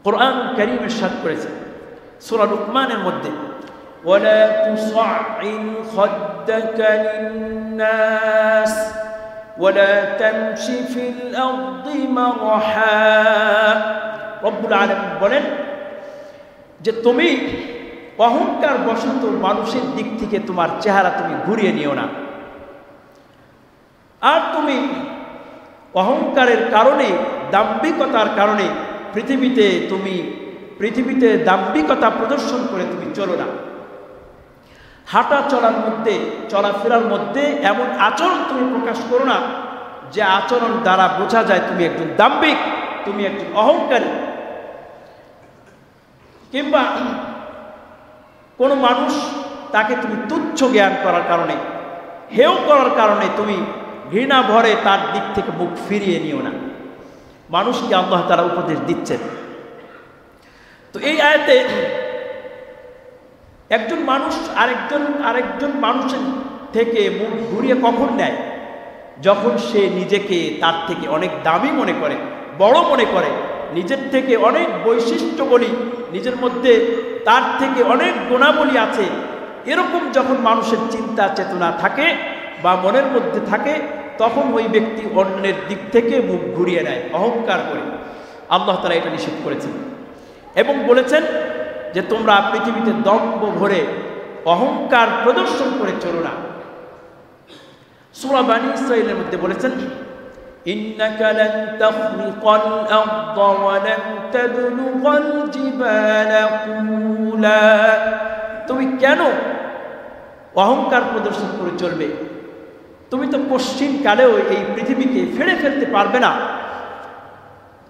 কোরআন কারীম ইরশাদ করেছে সূরা লুকমানের মধ্যে, ওয়ালা তুসাইল খাদ্দাকা লিন্নাস ওয়ালা তামশি ফিল আরদি মারহা। রব্বুল আলামিন বলেন যে তুমি অহংকার বশত মানুষের দিক থেকে তোমার চেহারা তুমি ঘুরিয়ে নিও না, আর তুমি অহংকারের কারণে, দাম্ভিকতার কারণে পৃথিবীতে দাম্ভিকতা প্রদর্শন করে তুমি চলো না। হাঁটা চলার মধ্যে, চলাফেরার মধ্যে এমন আচরণ তুমি প্রকাশ করো না যে আচরণ দ্বারা বোঝা যায় তুমি একজন দাম্ভিক, তুমি একজন অহংকারী। কিংবা কোনো মানুষ তাকে তুমি তুচ্ছ জ্ঞান করার কারণে, হেয় করার কারণে তুমি ঘৃণা ভরে তার দিক থেকে মুখ ফিরিয়ে নিও না। মানুষকে আল্লাহ তাআলা উপদেশ দিচ্ছেন। তো এই আয়াতে একজন মানুষ আরেকজন মানুষের থেকে মুখ ঘুরিয়ে কখন নেয়? যখন সে নিজেকে তার থেকে অনেক দামি মনে করে, বড় মনে করে, নিজের থেকে অনেক বৈশিষ্ট্যবলী, নিজের মধ্যে তার থেকে অনেক গুণাবলী আছে, এরকম যখন মানুষের চিন্তা চেতনা থাকে বা মনের মধ্যে থাকে, তখন ওই ব্যক্তি অন্যের দিক থেকে মুখ ঘুরিয়ে নেয়, অহংকার করে। আল্লাহ তাআলা এটা নিষেধ করেছেন এবং বলেছেন যে তোমরা পৃথিবীতে দম্ভ ভরে অহংকার প্রদর্শন করে চলো না। সূরা বনী ইসরাঈলের মধ্যে বলেছেন, ইন্নাকা লান তাখরিকাল আরদা ওয়া লান তাবলুগাল জিবালা তুলা। তুমি কেন অহংকার প্রদর্শন করে চলবে? তুমি তো পশ্চিম কালেও এই পৃথিবীকে ফেড়ে ফেলতে পারবে না।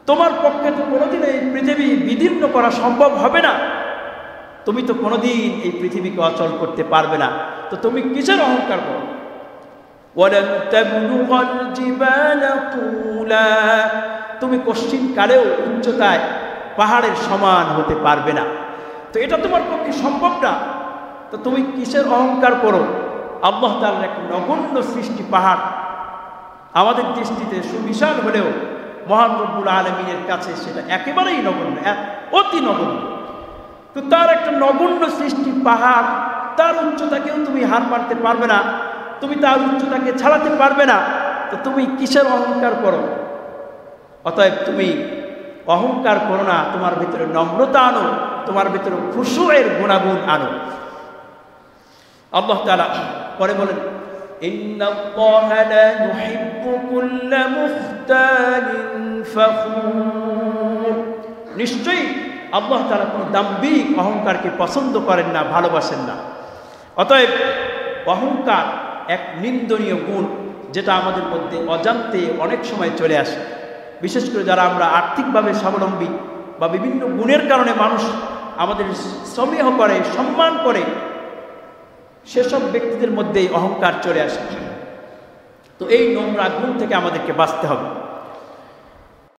তোমার পক্ষে তো কোনোদিন এই পৃথিবী বিদীর্ণ করা সম্ভব হবে না। তুমি তো কোনোদিন এই পৃথিবীকে অচল করতে পারবে না। তো তুমি কিসের অহংকার করো? ওয়ালান তাবলুগাল জিবালা তুলা। তুমি পশ্চিম কালেও উচ্চতায় পাহাড়ের সমান হতে পারবে না। তো এটা তোমার পক্ষে সম্ভব না। তো তুমি কিসের অহংকার করো? আল্লাহ তাআলার এক নগণ্য সৃষ্টি পাহাড় আমাদের দৃষ্টিতে সুবিশাল হলেও মহান রব্বুল আলামিনের কাছে সেটা একেবারেই নগণ্য, অতি নগণ্য। তো তার একটা নগণ্য সৃষ্টি পাহাড়, তার উচ্চতাকেও তুমি হার মানতে পারবে না, তুমি তার উচ্চতাকে ছাড়াতে পারবে না। তো তুমি কিসের অহংকার করো? অতএব তুমি অহংকার করো না, তোমার ভিতরে নম্রতা আনো, তোমার ভিতরে খুশুয়ের গুণাগুণ আনো। আল্লাহ তাআলা পরে বলেন, ইন্নাল্লাহা লা ইউহিব্বু কুল্লা মুখতালিন ফাখুর। নিশ্চয়ই আল্লাহ তাআলা কোনো দাম্ভিক অহংকারকে পছন্দ করেন না, ভালোবাসেন না। অতএব অহংকার এক নিন্দনীয় গুণ, যেটা আমাদের মধ্যে অজান্তে অনেক সময় চলে আসে। বিশেষ করে যারা আমরা আর্থিকভাবে স্বাবলম্বী বা বিভিন্ন গুণের কারণে মানুষ আমাদের সমীহ করে, সম্মান করে, সেসব ব্যক্তিদের মধ্যে অহংকার চলে আসে। তো এই নোংরা গুণ থেকে আমাদেরকে বাঁচতে হবে।